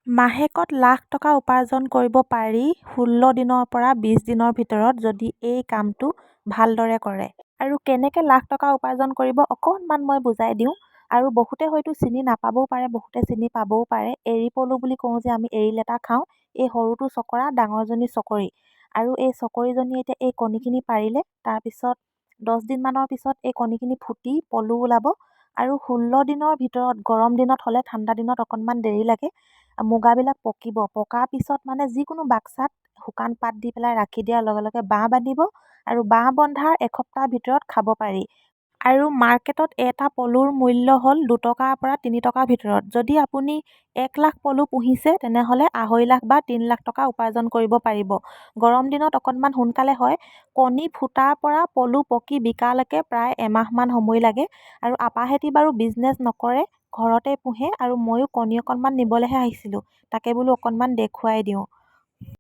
মাহেকত লাখ টকা উপাৰ্জন কৰিব পাৰি 16 দিনৰ পৰা 20 দিনৰ ভিতৰত যদি এই কামটো ভালদৰে কৰে। আৰু কেনেকৈ লাখ টকা উপাৰ্জন কৰিব অকণমান মই বুজাই দিওঁ। আৰু বহুতে হয়তো চিনি নাপাবও পাৰে, বহুতে চিনি পাবও পাৰে। এৰী পলু বুলি কওঁ যে আমি এৰী লেটা খাওঁ, এই সৰুটো চকৰা, ডাঙৰজনী চকৰি। আৰু এই চকৰিজনীয়ে এতিয়া এই কণীখিনি পাৰিলে, তাৰপিছত 10 দিনমানৰ পিছত এই কণীখিনি ফুটি পলু ওলাব। আৰু 16 দিনৰ ভিতৰত, গৰম দিনত হ'লে, ঠাণ্ডা দিনত অকণমান দেৰি লাগে, মুগাবিলাক পকিব। পকাৰ পিছত মানে যিকোনো বাক্সাত শুকান পাত দি পেলাই ৰাখি দিয়াৰ লগে লগে বাঁহ বান্ধিব, আৰু বাঁহ বন্ধাৰ এসপ্তাহৰ ভিতৰত খাব পাৰি। আৰু মাৰ্কেটত এটা পলুৰ মূল্য হ'ল 2 টকাৰ পৰা 3 টকাৰ ভিতৰত। যদি আপুনি 1 লাখ পলু পুহিছে তেনেহ'লে 2.5 লাখ বা 3 লাখ টকা উপাৰ্জন কৰিব পাৰিব। গৰম দিনত অকণমান সোনকালে হয়। কণী ফুটাৰ পৰা পলু পকি বিকালৈকে প্ৰায় এমাহমান সময় লাগে। আৰু আপাহেঁতি বাৰু বিজনেছ নকৰে, ঘৰতে পোহে। আৰু ময়ো কণী অকণমান নিবলৈহে আহিছিলোঁ, তাকে বোলো অকণমান দেখুৱাই দিওঁ।